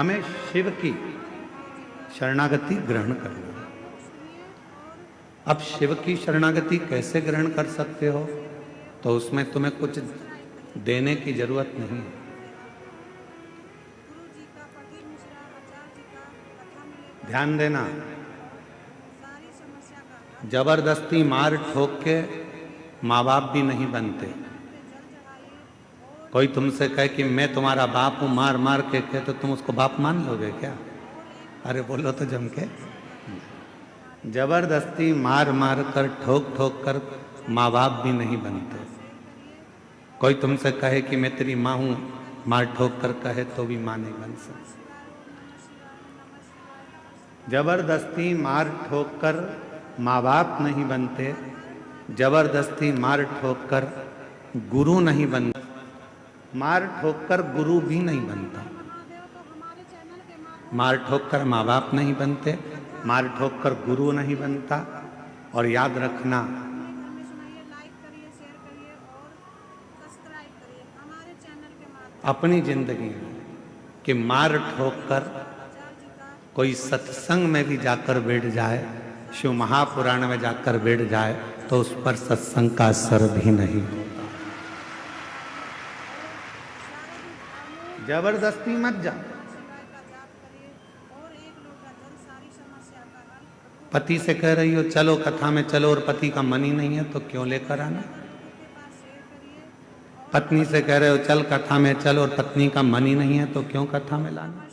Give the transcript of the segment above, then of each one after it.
हमें शिव की शरणागति ग्रहण करना। अब शिव की शरणागति कैसे ग्रहण कर सकते हो? तो उसमें तुम्हें कुछ देने की जरूरत नहीं है। ध्यान देना, जबरदस्ती मार ठोक के माँ बाप भी नहीं बनते। कोई तुमसे कहे कि मैं तुम्हारा बाप हूं, मार मार के कहे तो तुम उसको बाप मान लोगे क्या? अरे बोलो तो जम के। जबरदस्ती मार मार कर ठोक ठोक कर माँ बाप भी नहीं बनते। कोई तुमसे कहे कि मैं तेरी माँ हूं, मार ठोक कर कहे तो भी माँ नहीं बन सकती। जबरदस्ती मार ठोक कर माँ बाप नहीं बनते, जबरदस्ती मार ठोक कर गुरु नहीं बनता, मार ठोक कर गुरु भी नहीं बनता। मार ठोक कर माँ बाप नहीं बनते, मार ठोक कर गुरु नहीं बनता। और याद रखना, अपनी जिंदगी में कि मार ठोक कर कोई सत्संग में भी जाकर बैठ जाए, शिव महापुराण में जाकर बैठ जाए, तो उस पर सत्संग का असर भी नहीं होता। जबरदस्ती मत जा। पति से कह रही हो चलो कथा में चलो और पति का मन ही नहीं है तो क्यों लेकर आना? पत्नी से कह रहे हो चल कथा में चलो और पत्नी का मन ही नहीं है तो क्यों कथा में लाना?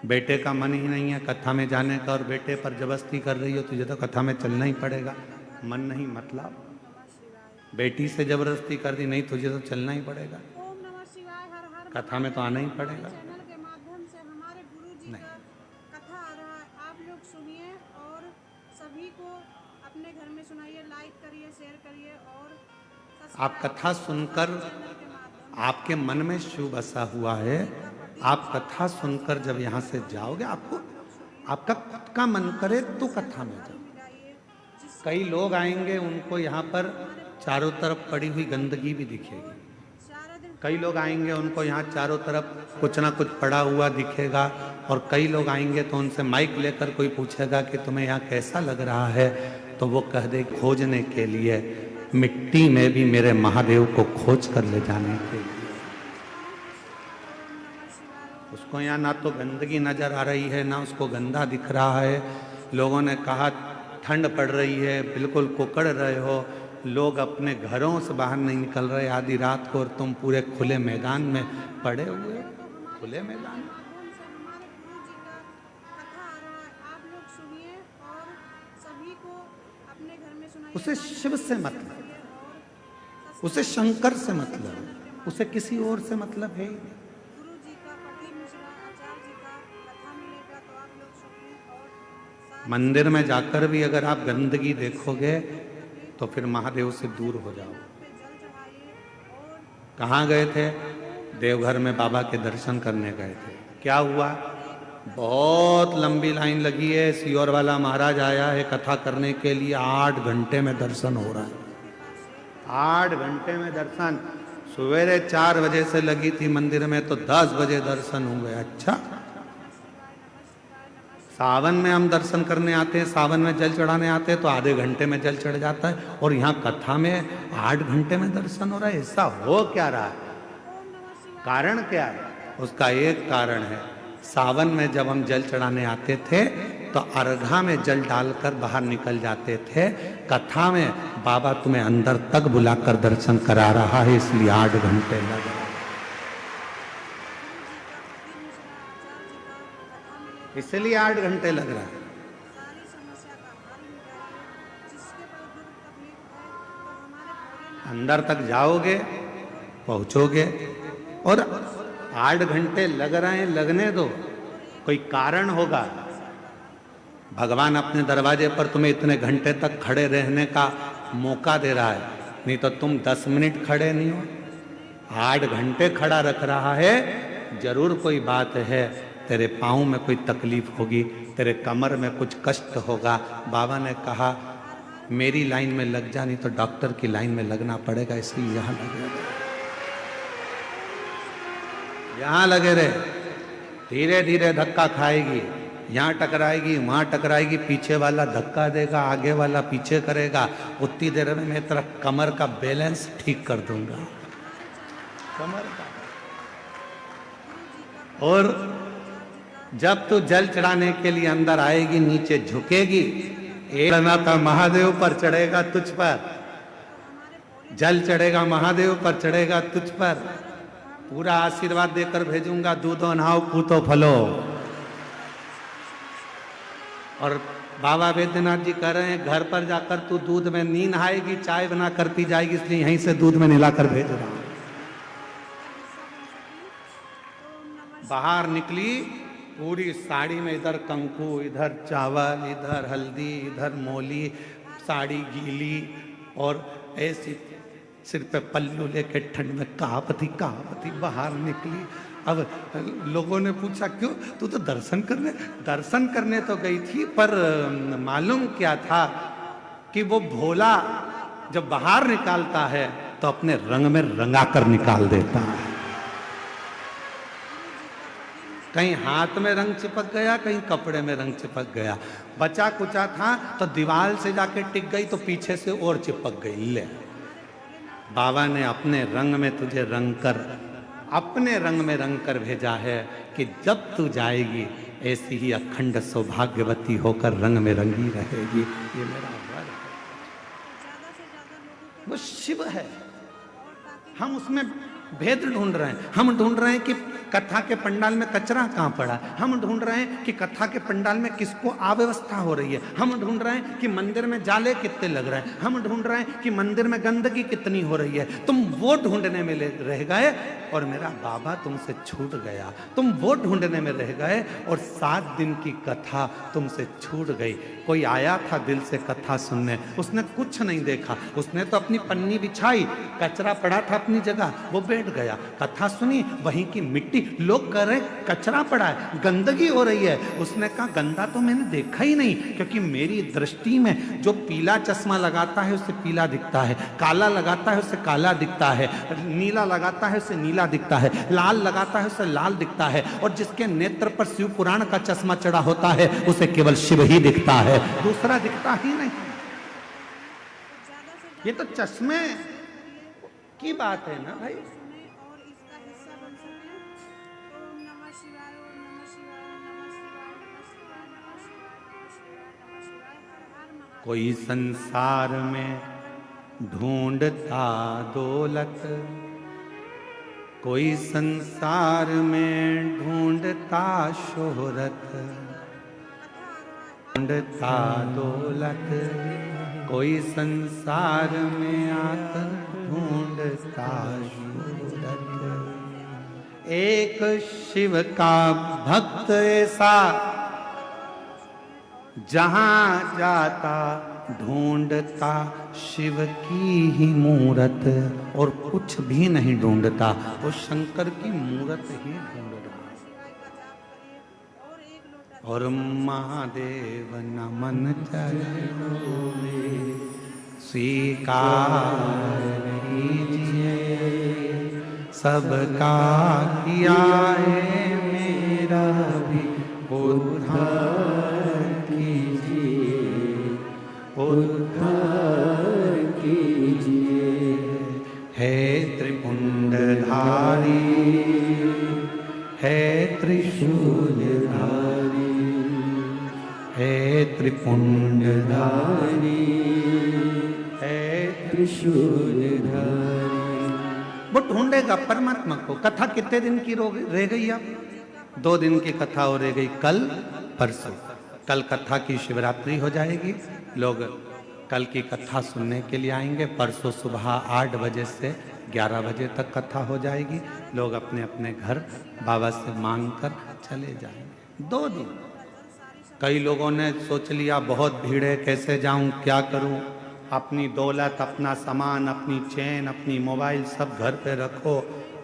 बेटे का मन ही नहीं है कथा में जाने का और बेटे पर जबरदस्ती कर रही हो, तुझे तो कथा में चलना ही पड़ेगा। मन नहीं मतलब बेटी से जबरदस्ती कर दी, नहीं तुझे तो चलना ही पड़ेगा, कथा में तो आना ही पड़ेगा। नहीं, कथा आ रहा है, आप लोग सुनिए और सभी को अपने घर में सुनाइए, लाइक करिए, शेयर करिए। और आप कथा सुनकर आपके मन में शिव बसा हुआ है। आप कथा सुनकर जब यहाँ से जाओगे, आपको आपका खुद का मन करे तो कथा में जाओ। कई लोग आएंगे, उनको यहाँ पर चारों तरफ पड़ी हुई गंदगी भी दिखेगी। कई लोग आएंगे, उनको यहाँ चारों तरफ कुछ ना कुछ पड़ा हुआ दिखेगा। और कई लोग आएंगे तो उनसे माइक लेकर कोई पूछेगा कि तुम्हें यहाँ कैसा लग रहा है, तो वो कह दे खोजने के लिए, मिट्टी में भी मेरे महादेव को खोज कर ले जाने के लिए। उसको यहाँ ना तो गंदगी नजर आ रही है, ना उसको गंदा दिख रहा है। लोगों ने कहा ठंड पड़ रही है, बिल्कुल कुकड़ रहे हो, लोग अपने घरों से बाहर नहीं निकल रहे आधी रात को, और तुम पूरे खुले मैदान में पड़े हुए। खुले मैदान उसे शिव से मतलब, उसे शंकर से मतलब, उसे किसी और से मतलब है ही नहीं। मंदिर में जाकर भी अगर आप गंदगी देखोगे तो फिर महादेव से दूर हो जाओ। कहाँ गए थे? देवघर में बाबा के दर्शन करने गए थे। क्या हुआ? बहुत लंबी लाइन लगी है, सियोर वाला महाराज आया है कथा करने के लिए, 8 घंटे में दर्शन हो रहा है। 8 घंटे में दर्शन। सवेरे 4 बजे से लगी थी मंदिर में तो 10 बजे दर्शन हो गए। अच्छा, सावन में हम दर्शन करने आते हैं, सावन में जल चढ़ाने आते हैं तो आधे घंटे में जल चढ़ जाता है, और यहाँ कथा में 8 घंटे में दर्शन हो रहा है। ऐसा हो क्या रहा है? कारण क्या है? उसका एक कारण है, सावन में जब हम जल चढ़ाने आते थे तो अर्घा में जल डालकर बाहर निकल जाते थे। कथा में बाबा तुम्हें अंदर तक बुलाकर दर्शन करा रहा है, इसलिए 8 घंटे लगे। इसलिए 8 घंटे लग रहा है। अंदर तक जाओगे, पहुंचोगे, और 8 घंटे लग रहे हैं, लगने दो, कोई कारण होगा। भगवान अपने दरवाजे पर तुम्हें इतने घंटे तक खड़े रहने का मौका दे रहा है, नहीं तो तुम 10 मिनट खड़े नहीं हो। 8 घंटे खड़ा रख रहा है, जरूर कोई बात है। तेरे पाँव में कोई तकलीफ होगी, तेरे कमर में कुछ कष्ट होगा। बाबा ने कहा मेरी लाइन में लग जा, नहीं तो डॉक्टर की लाइन में लगना पड़ेगा, इसलिए यहाँ लग जाएगा। यहाँ लगे रहे, धीरे धीरे धक्का खाएगी, यहाँ टकराएगी, वहां टकराएगी, पीछे वाला धक्का देगा, आगे वाला पीछे करेगा, उतनी देर में मैं तेरा कमर का बैलेंस ठीक कर दूंगा, कमर का। और जब तू जल चढ़ाने के लिए अंदर आएगी, नीचे झुकेगी, एक का महादेव पर चढ़ेगा तुझ पर, जल चढ़ेगा महादेव पर चढ़ेगा तुझ पर, पूरा आशीर्वाद देकर भेजूंगा, दूधो नहाओ पूतो फलो। और बाबा वैद्यनाथ जी कह रहे हैं घर पर जाकर तू दूध में नींद नहाएगी, चाय बना कर पी जाएगी, इसलिए यहीं से दूध में मिलाकर भेज रहा हूं। बाहर निकली पूरी साड़ी में, इधर कंकु, इधर चावल, इधर हल्दी, इधर मोली, साड़ी गीली, और ऐसी सिर पे पल्लू लेके ठंड में कहापति बाहर निकली। अब लोगों ने पूछा क्यों, तू तो दर्शन करने तो गई थी, पर मालूम क्या था कि वो भोला जब बाहर निकालता है तो अपने रंग में रंगा कर निकाल देता है। कहीं हाथ में रंग चिपक गया, कहीं कपड़े में रंग चिपक गया, बचा कुचा था तो दीवार से जाके टिक गई तो पीछे से और चिपक गई। ले, बाबा ने अपने रंग में तुझे रंग कर, अपने रंग में रंग कर भेजा है कि जब तू जाएगी ऐसी ही अखंड सौभाग्यवती होकर रंग में रंगी रहेगी। ये मेरा वर है, वो शिव है। हम उसमें भेद ढूंढ रहे हैं, हम ढूंढ रहे हैं कि कथा के पंडाल में कचरा कहाँ पड़ा है, हम ढूंढ रहे हैं कि कथा के पंडाल में किसको अव्यवस्था हो रही है, हम ढूंढ रहे हैं कि मंदिर में जाले कितने लग रहे हैं, हम ढूंढ रहे हैं कि मंदिर में गंदगी कितनी हो रही है। तुम वो ढूंढने में रह गए और मेरा बाबा तुमसे छूट गया, तुम वो ढूंढने में रह गए और 7 दिन की कथा तुमसे छूट गई। कोई आया था दिल से कथा सुनने, उसने कुछ नहीं देखा, उसने तो अपनी पन्नी बिछाई, कचरा पड़ा था अपनी जगह, वो बैठ गया, कथा सुनी, वहीं की मिट्टी, लोग कह रहे कचरा पड़ा है, गंदगी हो रही है। उसने कहा गंदा तो मैंने देखा ही नहीं, क्योंकि मेरी दृष्टि में जो पीला चश्मा लगाता है उसे पीला दिखता है, काला लगाता है उसे काला दिखता है, नीला लगाता है उसे नीला दिखता है, लाल लगाता है उसे लाल दिखता है, और जिसके नेत्र पर शिव पुराण का चश्मा चढ़ा होता है उसे केवल शिव ही दिखता है, दूसरा दिखता ही नहीं। ये तो चश्मे की बात है ना भाई। और इसका हिस्सा बन सके। ओम नमः शिवाय, ओम नमः शिवाय, नमः शिवाय, नमः शिवाय, नमः शिवाय, नमः शिवाय, नमः शिवाय, हर हर महादेव। कोई संसार में ढूंढता दौलत, कोई संसार में ढूंढता शोहरत, ढूंढता दौलत, कोई संसार में आकर ढूंढता शोहरत। एक शिव का भक्त ऐसा जहां जाता ढूंढता शिव की ही मूरत, और कुछ भी नहीं ढूंढता, वो शंकर की मूरत ही ढूंढ रहा। और महादेव नमन चरणों में स्वीकार कीजिए, सबका किया है मेरा भी उद्धार कीजिए, उद्धार कीजिए। है त्रिपुंडधारी, है त्रिशूलधारी, है त्रिपुंडधारी, है त्रिशूलधारी। वो ढूंढेगा परमात्मा को। कथा कितने दिन की रह गई? अब 2 दिन की कथा और रह गई, कल परसों। कल कथा की शिवरात्रि हो जाएगी, लोग कल की कथा सुनने के लिए आएंगे। परसों सुबह 8 बजे से 11 बजे तक कथा हो जाएगी। लोग अपने अपने घर बाबा से मांग कर चले जाएंगे। 2 दिन। कई लोगों ने सोच लिया बहुत भीड़ है, कैसे जाऊं, क्या करूं। अपनी दौलत, अपना सामान, अपनी चैन, अपनी मोबाइल सब घर पे रखो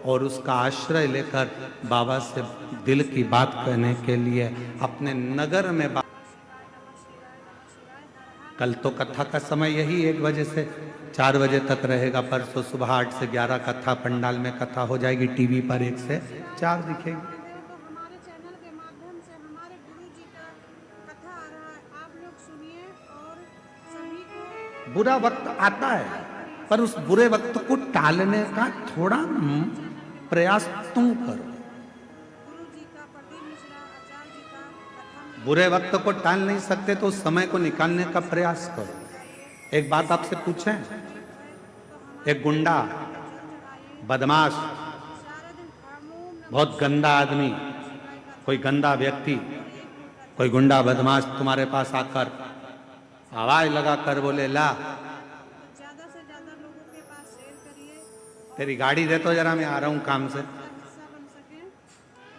और उसका आश्रय लेकर बाबा से दिल की बात करने के लिए अपने नगर में कल तो कथा का समय यही 1 बजे से 4 बजे तक रहेगा। परसों सुबह 8 से 11 कथा पंडाल में कथा हो जाएगी। टीवी पर 1 से 4 दिखेगी। तो हमारे चैनल के माध्यम से हमारे गुरु जी का कथा आ रहा है, आप लोग सुनिए और सभी को बुरा वक्त आता है, पर उस बुरे वक्त को टालने का थोड़ा प्रयास तुम करो। गुरु जी का प्रदीप मिश्रा आचार्य जी का कथा में बुरे वक्त को टाल नहीं सकते तो उस समय को निकालने का प्रयास करो। एक बात आपसे पूछें, एक गुंडा, बदमाश, बहुत गंदा आदमी, कोई गंदा व्यक्ति, कोई गुंडा बदमाश तुम्हारे पास आकर आवाज लगाकर बोले ला ज़्यादा से ज़्यादा लोगों के पास शेयर करिए, तेरी गाड़ी दे तो जरा, मैं आ रहा हूं काम से। हिस्सा बन सके।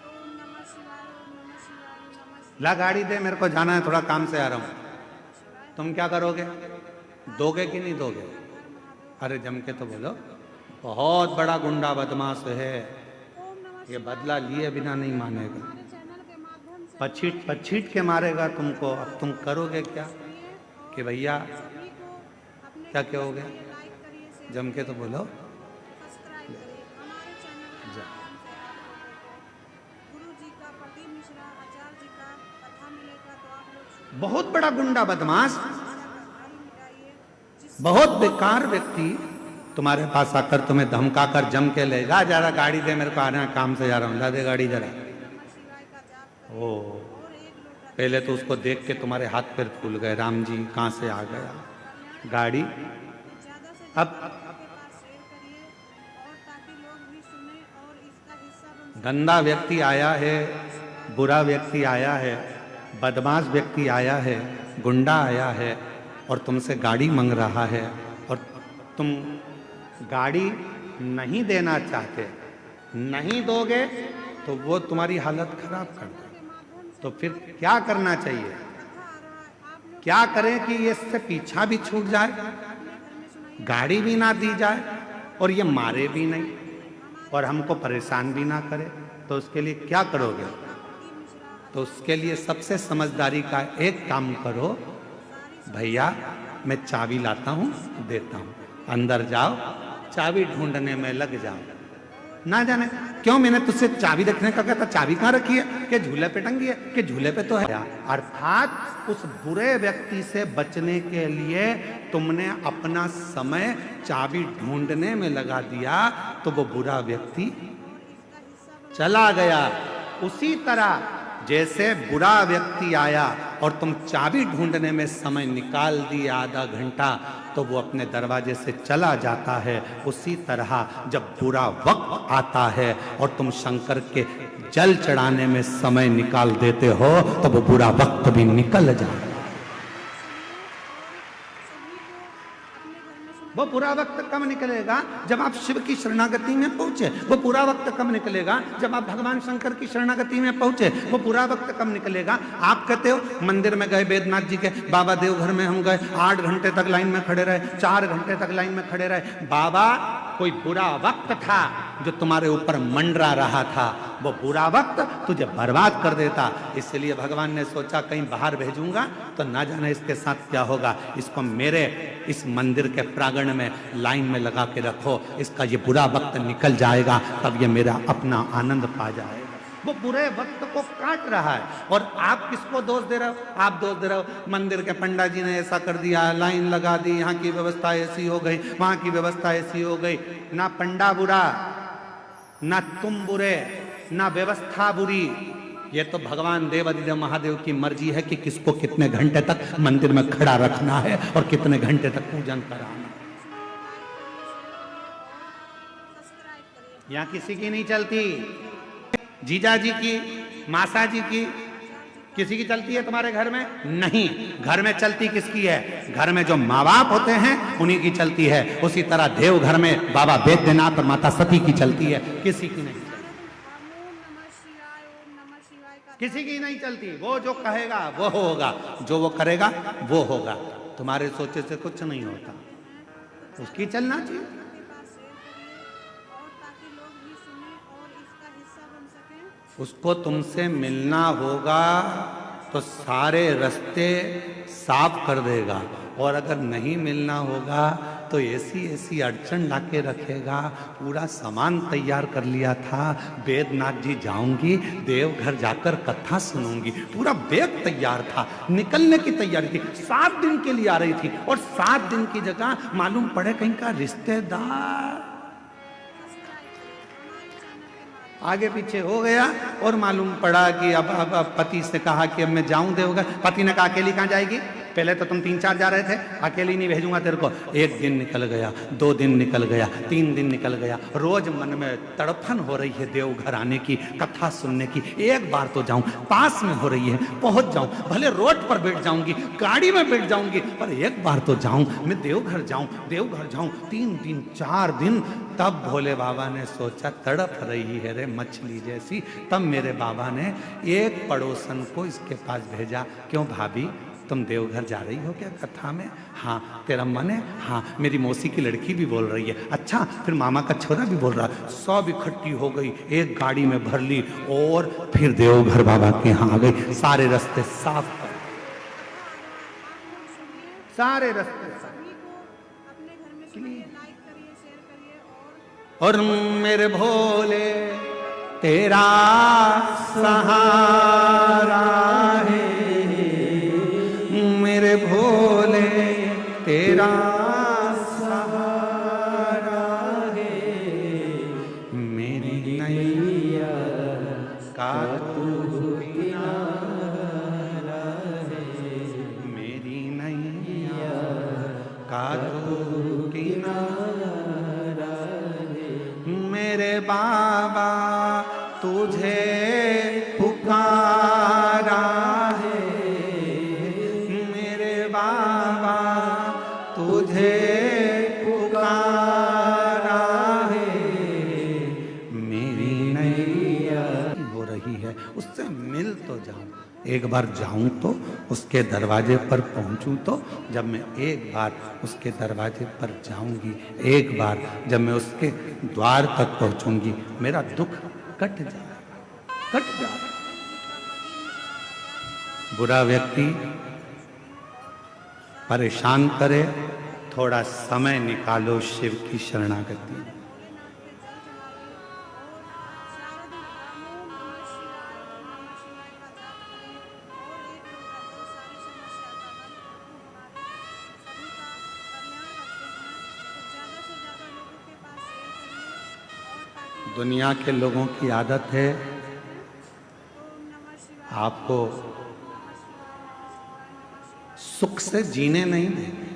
ओम नमः शिवाय, ओम नमः शिवाय, ओम नमः शिवाय। ला गाड़ी दे, मेरे को जाना है, थोड़ा काम से आ रहा हूं। तुम क्या करोगे? दोगे कि नहीं दोगे? अरे जम के तो बोलो। बहुत बड़ा गुंडा बदमाश है, ओम नमः ये बदला लिए बिना नहीं मानेगा, हमारे चैनल के माध्यम से पछीट पछीट के मारेगा तुमको। अब तुम करोगे क्या कि भैया सभी को अपने क्या कहोगे? लाइक करिए, शेयर जम के तो बोलो। सब्सक्राइब करिए। हमारे चैनल के माध्यम से आप लोगों को गुरु जी का प्रदीप मिश्रा आचार्य जी का कथा मिलेगा, तो आप लोग सुनिए, बहुत बड़ा गुंडा बदमाश, गाड़ी मिटाइए। जिस बहुत बेकार व्यक्ति तुम्हारे पास आकर तुम्हें धमकाकर जम के लेगा, जरा गाड़ी दे, मेरे को आना है, काम से जा रहा हूं, ला दे गाड़ी जरा। नमः शिवाय का जाप करिए ओ और एक लोटा पहले तो उसको देख के तुम्हारे हाथ पैर फूल गए, राम जी कहाँ से आ गया गाड़ी। ज़्यादा से अब ज़्यादा लोगों के पास शेयर करिए और ताकि लोग भी सुने और इसका हिस्सा बन सके। गंदा व्यक्ति आया है, बुरा व्यक्ति आया है, बदमाश व्यक्ति आया है, गुंडा आया है और तुमसे गाड़ी मांग रहा है और तुम गाड़ी नहीं देना चाहते, नहीं दोगे तो वो तुम्हारी हालत खराब कर दे। तो फिर क्या करना चाहिए? क्या करें कि ये इससे पीछा भी छूट जाए, गाड़ी भी ना दी जाए और ये मारे भी नहीं और हमको परेशान भी ना करे? तो उसके लिए क्या करोगे? तो उसके लिए सबसे समझदारी का एक काम करो, भैया मैं चाबी लाता हूँ, देता हूँ, अंदर जाओ, चाबी ढूंढने में लग जाओ। ना जाने क्यों मैंने तुझसे चाबी रखने का कहता, चाबी कहाँ रखी है? कि झूले पे टंगी है, कि झूले पे तो है। अर्थात उस बुरे व्यक्ति से बचने के लिए तुमने अपना समय चाबी ढूंढने में लगा दिया, तो वो बुरा व्यक्ति चला गया। उसी तरह जैसे बुरा व्यक्ति आया और तुम चाबी ढूंढने में समय निकाल दिए आधा घंटा, तो वो अपने दरवाजे से चला जाता है। उसी तरह जब बुरा वक्त आता है और तुम शंकर के जल चढ़ाने में समय निकाल देते हो, तो वो बुरा वक्त भी निकल जाता है। वो बुरा वक्त कब निकलेगा? जब आप शिव की शरणागति में पहुंचे। वो बुरा वक्त कब निकलेगा? जब आप भगवान शंकर की शरणागति में पहुंचे। वो बुरा वक्त कब निकलेगा? आप कहते हो मंदिर में गए, बैद्यनाथ जी के बाबा देवघर में हम गए, 8 घंटे तक लाइन में खड़े रहे, 4 घंटे तक लाइन में खड़े रहे। बाबा, कोई बुरा वक्त था जो तुम्हारे ऊपर मंडरा रहा था, वो बुरा वक्त तुझे बर्बाद कर देता। इसलिए भगवान ने सोचा कहीं बाहर भेजूंगा तो ना जाने इसके साथ क्या होगा, इसको मेरे इस मंदिर के प्रांगण में लाइन में लगा के रखो, इसका ये बुरा वक्त निकल जाएगा, तब ये मेरा अपना आनंद पा जाएगा। वो बुरे वक्त को काट रहा है और आप किसको दोष दे रहे हो? आप दोष दे रहे हो मंदिर के पंडा जी ने ऐसा कर दिया, लाइन लगा दी, यहाँ की व्यवस्था ऐसी हो गई, वहां की व्यवस्था ऐसी हो गई। ना पंडा बुरा, ना तुम बुरे, ना व्यवस्था बुरी। ये तो भगवान देवाधिदेव महादेव की मर्जी है कि किसको कितने घंटे तक मंदिर में खड़ा रखना है और कितने घंटे तक पूजन कराना। यहाँ किसी की नहीं चलती, जीजा जी की, मासा जी की, किसी की चलती है तुम्हारे घर में? नहीं। घर में चलती किसकी है? घर में जो माँ बाप होते हैं उन्हीं की चलती है। उसी तरह देव घर में बाबा बैद्यनाथ और माता सती की चलती है, किसी की नहीं चलती। किसी की नहीं चलती। वो जो कहेगा वो होगा, जो वो करेगा वो होगा। तुम्हारे सोचे से कुछ नहीं होता, उसकी चलना चाहिए। उसको तुमसे मिलना होगा तो सारे रास्ते साफ कर देगा और अगर नहीं मिलना होगा तो ऐसी ऐसी अड़चन ला के रखेगा। पूरा सामान तैयार कर लिया था, वेदनाथ जी जाऊंगी, देवघर जाकर कथा सुनूंगी, पूरा बैग तैयार था, निकलने की तैयारी थी, 7 दिन के लिए आ रही थी। और 7 दिन की जगह मालूम पड़े कहीं का रिश्तेदार आगे पीछे हो गया। और मालूम पड़ा कि अब पति से कहा कि अब मैं जाऊं देवघर। पति ने कहा अकेली कहाँ जाएगी, पहले तो तुम 3-4 जा रहे थे, अकेली नहीं भेजूंगा तेरे को। 1 दिन निकल गया, 2 दिन निकल गया, 3 दिन निकल गया। रोज मन में तड़फन हो रही है देवघर आने की, कथा सुनने की। एक बार तो जाऊं, पास में हो रही है, पहुंच जाऊं, भले रोड पर बैठ जाऊंगी, गाड़ी में बैठ जाऊंगी, पर एक बार तो जाऊं, मैं देवघर जाऊं, देवघर जाऊं। 3 दिन 4 दिन, तब भोले बाबा ने सोचा तड़प रही है रे मछली जैसी। तब मेरे बाबा ने एक पड़ोसन को इसके पास भेजा, क्यों भाभी तुम देवघर जा रही हो क्या कथा में? हाँ। तेरा मन है? हाँ। मेरी मौसी की लड़की भी बोल रही है। अच्छा, फिर मामा का छोरा भी बोल रहा है। सब इकट्ठी हो गई, एक गाड़ी में भर ली और फिर देवघर बाबा के यहाँ आ गई। सारे रास्ते साफ कर, सारे रास्ते सभी को अपने घर में सुनिए, लाइक करिए, शेयर करिए। और मेरे भोले तेरा सहारा है, मेरे भोले तेरा सहारा है, मेरी नैया का तू किनारा है, मेरी नैया का तू किनारा है। मेरे बाबा तुझे पुकारा है, मेरे बाबा तुझे पुकारा है, मेरी नैया हो रही है, उससे मिल तो जाऊं। एक बार जाऊं तो उसके दरवाजे पर पहुंचूं तो, जब मैं एक बार उसके दरवाजे पर जाऊंगी, एक बार जब मैं उसके द्वार तक पहुंचूंगी, मेरा दुख कट जाएगा, कट जाएगा। बुरा व्यक्ति परेशान करे, थोड़ा समय निकालो शिव की शरणागति। दुनिया के लोगों की आदत है आपको सुख से जीने नहीं देंगे।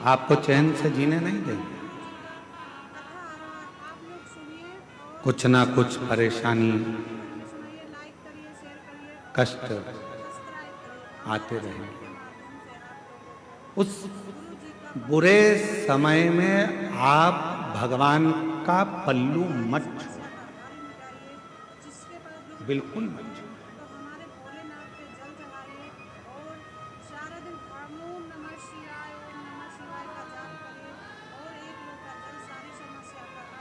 आपको चैन से जीने नहीं देंगे। कुछ ना कुछ परेशानी, कष्ट आते रहेंगे। उस बुरे समय में आप भगवान का पल्लू मत छूओ, बिल्कुल मत छूओ।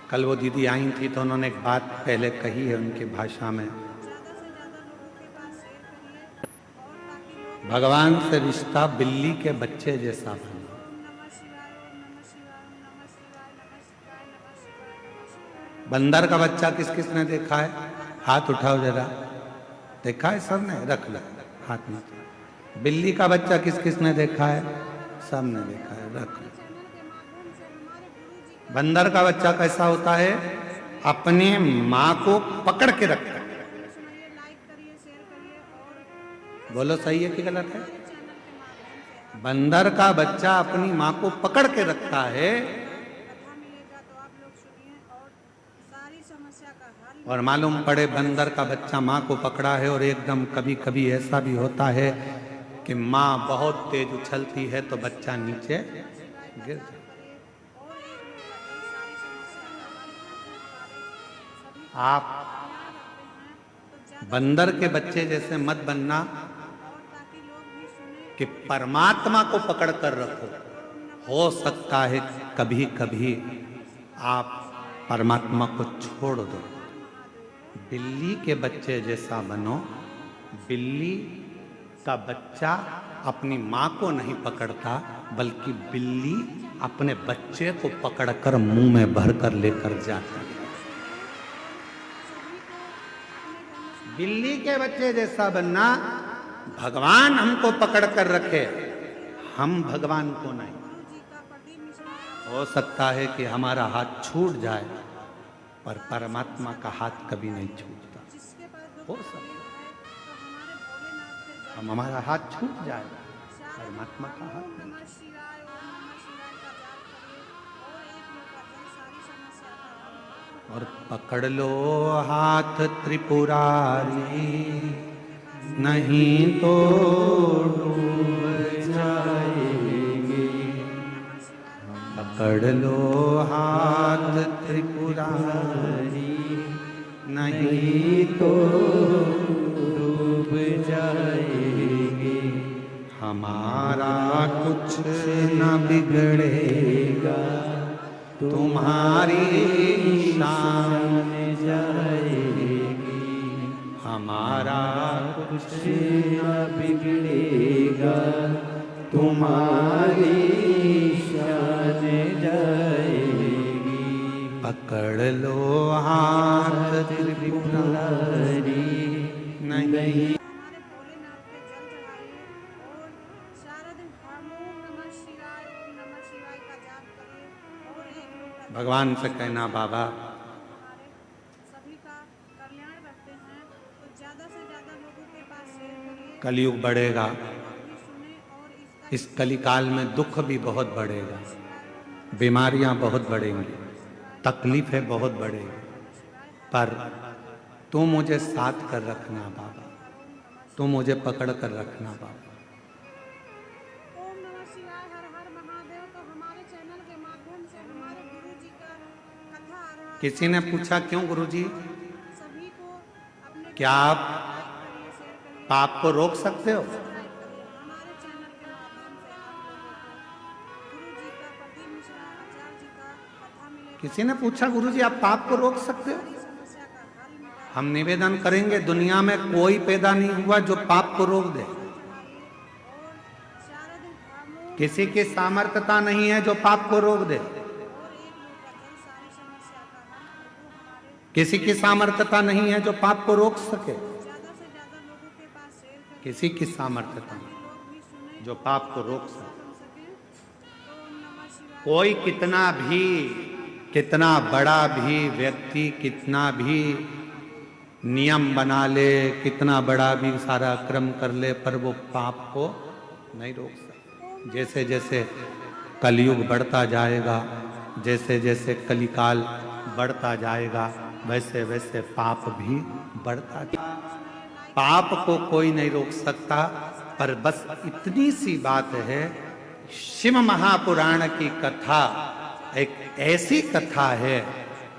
कल वो दीदी आई थी तो उन्होंने एक बात पहले कही है उनकी भाषा में, भगवान से रिश्ता बिल्ली के बच्चे जैसा बना। बंदर का बच्चा किस किस ने देखा है? हाथ उठाओ जरा। देखा है सबने? रख लो हाथ में। बिल्ली का बच्चा किस किस ने देखा है? सबने देखा है, रख लो। बंदर का बच्चा कैसा होता है? अपने माँ को पकड़ के रखता है। बोलो सही है कि गलत है? बंदर का बच्चा अपनी माँ को पकड़ के रखता है और मालूम पड़े बंदर का बच्चा माँ को पकड़ा है और एकदम कभी कभी ऐसा भी होता है कि माँ बहुत तेज उछलती है तो बच्चा नीचे गिर जाता है। आप बंदर के बच्चे जैसे मत बनना कि परमात्मा को पकड़ कर रखो। हो सकता है कभी कभी आप परमात्मा को छोड़ दो। बिल्ली के बच्चे जैसा बनो। बिल्ली का बच्चा अपनी माँ को नहीं पकड़ता, बल्कि बिल्ली अपने बच्चे को पकड़कर मुंह में भरकर लेकर जाती है। बिल्ली के बच्चे जैसा बनना, भगवान हमको पकड़ कर रखे, हम भगवान को नहीं। हो सकता है कि हमारा हाथ छूट जाए, पर परमात्मा का हाथ कभी नहीं छूटता। हो सकता है हमारा हाथ छूट जाए, परमात्मा का हाथ नहीं। और पकड़ लो हाथ त्रिपुरारी, नहीं तो डूब जाएंगे। पकड़ लो हाथ त्रिपुरारी, नहीं तो डूब जाएंगे। हमारा कुछ न बिगड़ेगा, तुम्हारी शान जाएगी। हमारा कुछ न बिगड़ेगा, तुम्हारी शान जाएगी। पकड़ लो हाथ त्रिपुरारी, नहीं। भगवान से कहना, बाबा सभी का कल्याण रखते हैं, तो ज्यादा से ज्यादा लोगों के पास शेयर करिए। कलयुग बढ़ेगा, भी सुने और इसका इस कलिकाल में दुख भी बहुत बढ़ेगा, बीमारियां बहुत बढ़ेंगी, तकलीफें बहुत बढ़ेंगी, पर तू मुझे साथ कर रखना बाबा, तू मुझे पकड़ कर रखना बाबा। ओम नमः शिवाय, हर हर महादेव। तो हमारे चैनल के माध्यम से हमारे गुरु जी का कथा आ रहा है। किसी ने पूछा क्यों गुरुजी, सभी को अपने क्या आप करिए, शेयर करिए, पाप को रोक सकते हो? सब्सक्राइब करिए। हमारे चैनल के माध्यम से आप लोगों को गुरु जी का, प्रदीप मिश्रा आचार्य जी का कथा मिलेगा। किसी ने पूछा गुरुजी आप पाप को रोक सकते हो? सारी समस्या का हल मिलेगा। हम निवेदन करेंगे, दुनिया में कोई पैदा नहीं हुआ जो पाप को रोक दे। और शारद भामो किसी की सामर्थ्यता नहीं है जो पाप को रोक दे। और एक लोटा जल सारी समस्या का हल प्रभु हमारे। किसी की सामर्थ्यता नहीं है जो पाप को रोक सके। ज्यादा से ज्यादा लोगों के पास शेयर करें, किसी की सामर्थ्यता नहीं लोग भी सुने जो पाप को रोक सके। सुन सके। तो ओम नमः शिवाय। कोई कितना बड़ा भी व्यक्ति कितना भी नियम बना ले, कितना बड़ा भी सारा क्रम कर ले, पर वो पाप को नहीं रोक सकता। जैसे जैसे कलयुग बढ़ता जाएगा, जैसे जैसे कलिकाल बढ़ता जाएगा, वैसे वैसे पाप भी बढ़ता जाएगा। पाप को कोई नहीं रोक सकता, पर बस इतनी सी बात है, शिव महापुराण की कथा एक ऐसी कथा है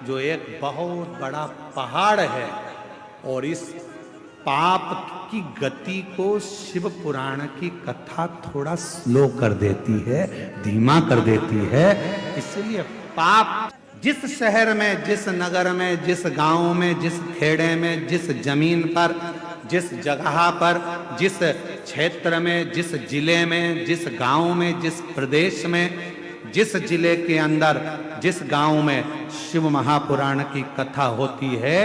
जो एक बहुत बड़ा पहाड़ है, और इस पाप की गति को शिव पुराण की कथा थोड़ा स्लो कर देती है, धीमा कर देती है। इसलिए पाप जिस शहर में, जिस नगर में, जिस गांव में, जिस खेड़े में, जिस जमीन पर, जिस जगह पर, जिस क्षेत्र में, जिस जिले में, जिस गांव में, जिस प्रदेश में, जिस जिले के अंदर, जिस गांव में शिव महापुराण की कथा होती है,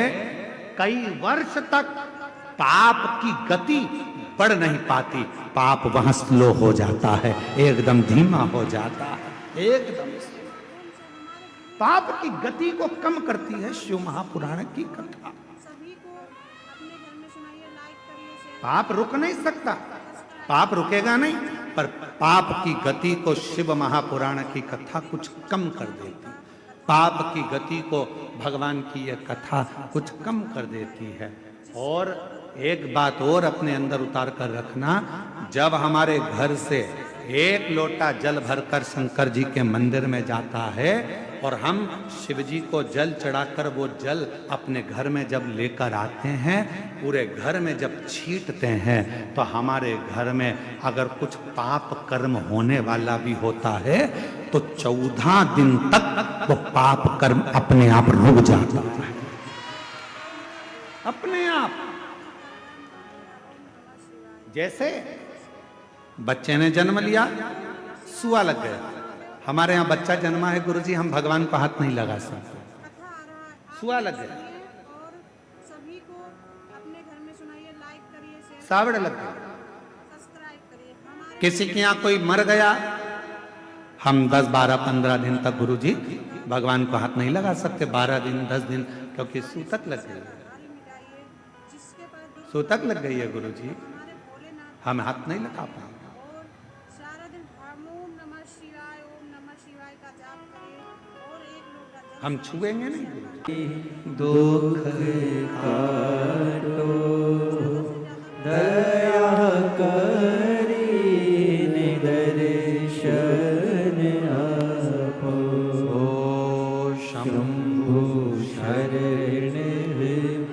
कई वर्ष तक पाप की गति बढ़ नहीं पाती। पाप वहां स्लो हो जाता है, एकदम धीमा हो जाता है, एकदम पाप की गति को कम करती है शिव महापुराण की कथा। सभी को अपने घर में सुनाइए, लाइक करिए, शेयर। पाप रुक नहीं सकता, पाप रुकेगा नहीं, पर पाप की गति को शिव महापुराण की कथा कुछ कम कर देती। पाप की गति को भगवान की यह कथा कुछ कम कर देती है। और एक बात और अपने अंदर उतार कर रखना, जब हमारे घर से एक लोटा जल भरकर शंकर जी के मंदिर में जाता है और हम शिव जी को जल चढ़ाकर वो जल अपने घर में जब लेकर आते हैं, पूरे घर में जब छींटते हैं तो हमारे घर में अगर कुछ पाप कर्म होने वाला भी होता है तो 14 दिन तक वो पाप कर्म अपने आप रुक जाता है, अपने आप। जैसे बच्चे ने जन्म लिया, सुआ लग गया। हमारे यहाँ बच्चा जन्मा है गुरुजी, हम भगवान को हाथ नहीं लगा सकते, कथा आ रहा है, सुआ लग गया, और सभी को अपने घर में सुनाइए, लाइक करिए, शेयर सावड़ लग गया। सब्सक्राइब करिए। हमारे किसी के यहाँ कोई मर गया, हम 10, 12, 15 दिन तक गुरुजी भगवान को हाथ नहीं लगा सकते, 12 दिन 10 दिन, क्योंकि सूतक लग गई है, हारी मिटाइए। जिसके पास दुख सूतक लग गई है गुरुजी, हमारे भोलेनाथ, हम हाथ नहीं लगा पाएंगे। और सारा दिन ओम नमः शिवाय, ओम नमः शिवाय का जाप करिए, और एक लोटा जल हम छुएंगे नहीं गुरुजी। दुख काटो दया करी दर्शन आपो शंभु शरण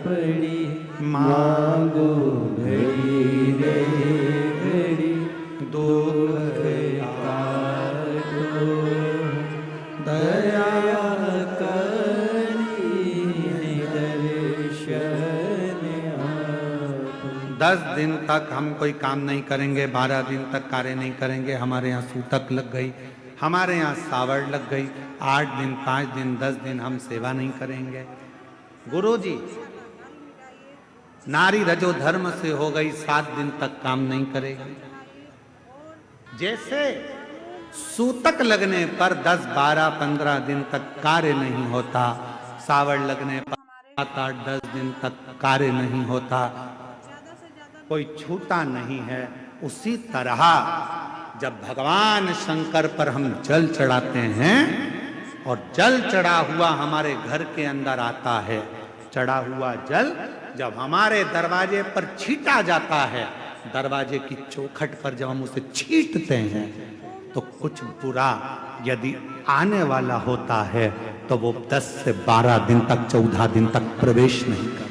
पड़ी मांगो घड़ी रे घड़ी दुख काटो दया करी दर्शन आपो। 10 दिन तक हम कोई काम नहीं करेंगे, 12 दिन तक कार्य नहीं करेंगे, हमारे यहाँ सूतक लग गई, हमारे यहाँ सावड़ लग गई, 8 दिन 5 दिन 10 दिन हम सेवा नहीं करेंगे। गुरु जी नारी रजो धर्म से हो गई, 7 दिन तक काम नहीं करेगी। जैसे सूतक लगने पर 10, 12, 15 दिन तक कार्य नहीं होता, सावड़ लगने पर 7, 8, 10 दिन तक कार्य नहीं होता, कोई छूता नहीं है, उसी तरह जब भगवान शंकर पर हम जल चढ़ाते हैं और जल चढ़ा हुआ हमारे घर के अंदर आता है, चढ़ा हुआ जल जब हमारे दरवाजे पर छीटा जाता है, दरवाजे की चौखट पर जब हम उसे छींटते हैं तो कुछ बुरा यदि आने वाला होता है तो वो 10 से 12 दिन तक 14 दिन तक प्रवेश नहीं करता,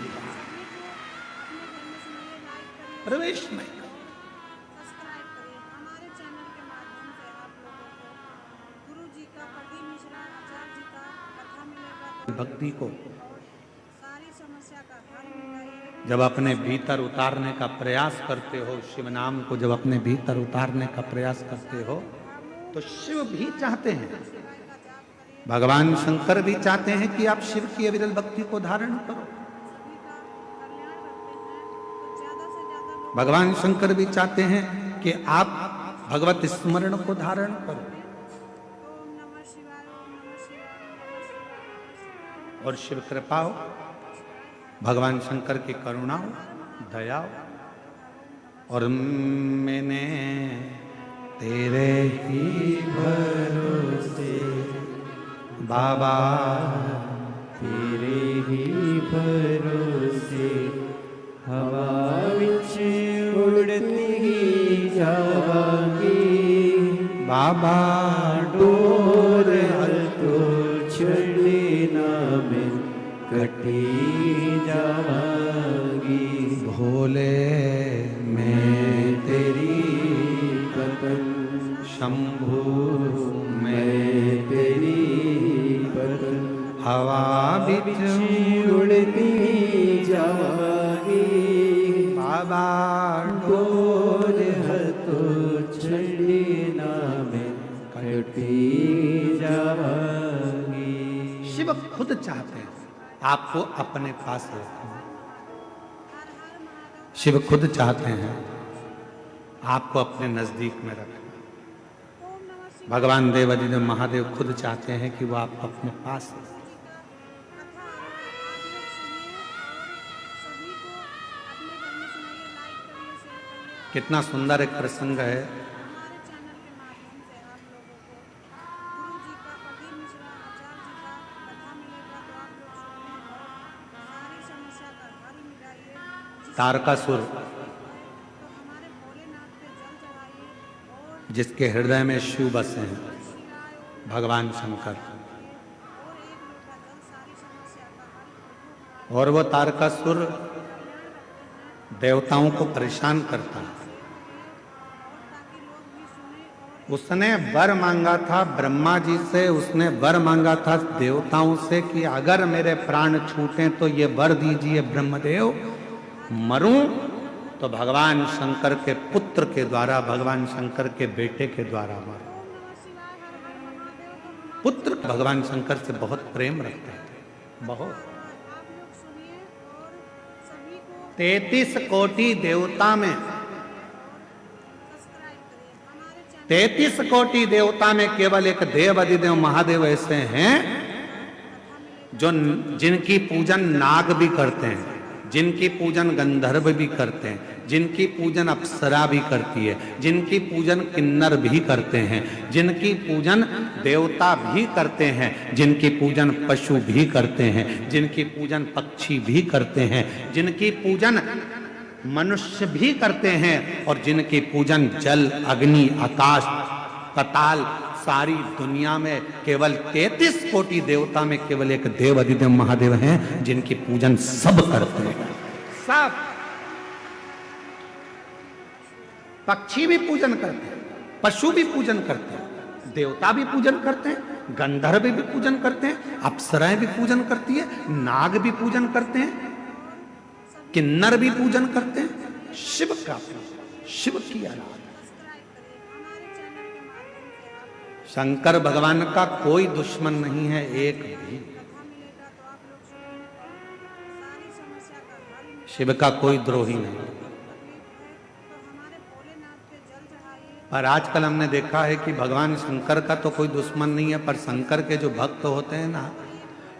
प्रवेश नहीं करता। सब्सक्राइब करिए। हमारे चैनल के माध्यम से आप लोगों को गुरु जी का, प्रदीप मिश्रा आचार्य जी का कथा मिलेगा, तो भक्ति को सारी समस्या का हल मिटाइए। जब अपने भीतर उतारने का प्रयास करते हो, शिव नाम को जब अपने भीतर उतारने का प्रयास करते हो तो शिव भी चाहते हैं, भगवान शंकर भी चाहते हैं कि आप शिव की अविरल भक्ति को धारण करो। भगवान शंकर भी चाहते हैं कि आप भगवत स्मरण को धारण करो। ओम नमः शिवाय, ओम नमः शिवाय, ओम नमः शिवाय, ओम नमः शिवाय। और शिव कृपा हो, भगवान शंकर की करुणा हो, दया हो, और मैंने तेरे ही भरोसे बाबा, तेरे ही भरोसे हवा विच उड़ती जावांगी बाबा डोर हल तो छड़ी ना मैं कटी जावांगी भोले मैं तेरी पतन शंभु में मैं तेरी पतन हवा बिच उड़ती जावांगी बाबा डोर हल तो छड़ी ना मैं कटी जावांगी। शिव खुद चाहते हैं आपको अपने पास रखो, शिव खुद चाहते हैं आपको अपने नजदीक में रखना। भगवान देवादिदेव महादेव खुद चाहते हैं कि वो आपको अपने पास रखें। कितना सुंदर एक प्रसंग है। हमारे चैनल के माध्यम से आप लोगों को गुरु जी का, प्रदीप मिश्रा आचार्य जी का कथा मिलेगा, तो आप लोग सुनिए और सारी समस्या का हल मिटाइए। तारकासुर तो हमारे भोलेनाथ पे जल चढ़ाइए, और जिसके हृदय में शिव बसे हैं, भगवान शंकर, और वो तारकासुर देवताओं को परेशान करता है। उसने वर मांगा था ब्रह्मा जी से, उसने वर मांगा था देवताओं से कि अगर मेरे प्राण छूटे तो ये वर दीजिए ब्रह्मदेव, मरूं तो भगवान शंकर के पुत्र के द्वारा, भगवान शंकर के बेटे के द्वारा मरूं। पुत्र भगवान शंकर से बहुत प्रेम रखते थे, बहुत। 33 कोटि देवता में, 33 कोटि देवता में केवल एक देव अधिदेव महादेव ऐसे हैं जो जिनकी पूजन नाग भी करते हैं, जिनकी पूजन गंधर्व भी करते हैं, जिनकी पूजन अप्सरा भी करती है, जिनकी पूजन किन्नर भी करते हैं, जिनकी पूजन देवता भी करते हैं, जिनकी पूजन पशु भी करते हैं, जिनकी पूजन पक्षी भी करते हैं, जिनकी पूजन मनुष्य भी करते हैं, और जिनकी पूजन जल, अग्नि, आकाश, पाताल, सारी दुनिया में केवल 33 कोटि देवता में केवल एक देव अधिदेव महादेव हैं जिनकी पूजन सब करते हैं, सब। पक्षी भी पूजन करते हैं, पशु भी पूजन करते हैं, देवता भी पूजन करते हैं, गंधर्व भी पूजन करते हैं, अप्सराएं भी पूजन करती है, नाग भी पूजन करते हैं, किन्नर भी पूजन करते हैं, शिव का, शिव की आराधना। शंकर भगवान का कोई दुश्मन नहीं है, एक भी। शिव का कोई द्रोही नहीं। पर आजकल हमने देखा है कि भगवान शंकर का तो कोई दुश्मन नहीं है, पर शंकर के जो भक्त होते हैं ना,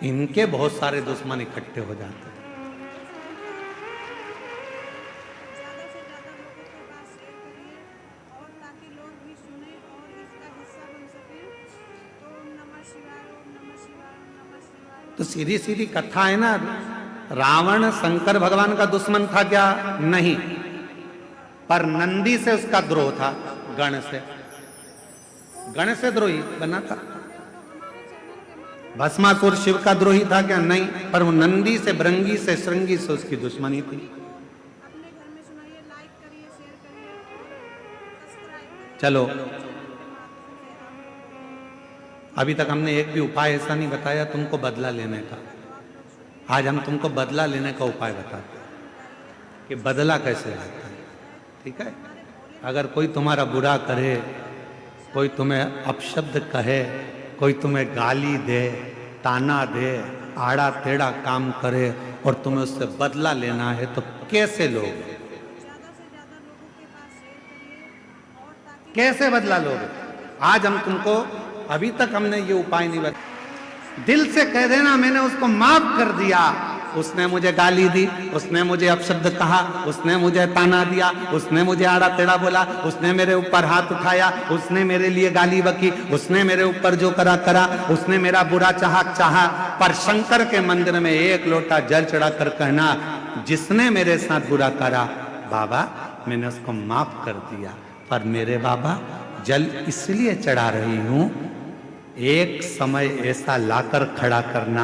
इनके बहुत सारे दुश्मन इकट्ठे हो जाते हैं। तो सीधी सीधी कथा है ना, रावण शंकर भगवान का दुश्मन था क्या? नहीं, पर नंदी से उसका द्रोह था, गण से द्रोही बना था। भस्मासुर शिव का द्रोही था क्या? नहीं, पर वो नंदी से, भृंगी से, श्रृंगी से उसकी दुश्मनी थी। चलो, अभी तक हमने एक भी उपाय ऐसा नहीं बताया तुमको बदला लेने का। आज हम तुमको बदला लेने का उपाय बताते हैं कि बदला कैसे लेते हैं। ठीक है? अगर कोई तुम्हारा बुरा करे, कोई तुम्हें अपशब्द कहे, कोई तुम्हें गाली दे, ताना दे, आड़ा टेढ़ा काम करे और तुम्हें उससे बदला लेना है, तो कैसे लोगे? कैसे बदला लोगे? आज हम तुमको, अभी तक हमने ये उपाय नहीं बताया। दिल से कह देना मैंने उसको माफ कर दिया, उसने मुझे गाली दी, उसने मुझे अपशब्द कहा, उसने मुझे ताना दिया, उसने मुझे आड़ा टेढ़ा बोला, उसने मेरे ऊपर हाथ उठाया, उसने मेरे लिए गाली बकी, उसने मेरे ऊपर जो करा करा, उसने मेरा बुरा चाहा, पर शंकर के मंदिर में एक लोटा जल चढ़ाकर कहना, जिसने मेरे साथ बुरा करा बाबा मैंने उसको माफ कर दिया, पर मेरे बाबा जल इसलिए चढ़ा रही हूं, एक समय ऐसा लाकर खड़ा करना,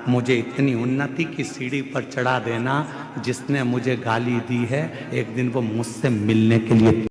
मुझे इतनी उन्नति की सीढ़ी पर चढ़ा देना, जिसने मुझे गाली दी है एक दिन वो मुझसे मिलने के लिए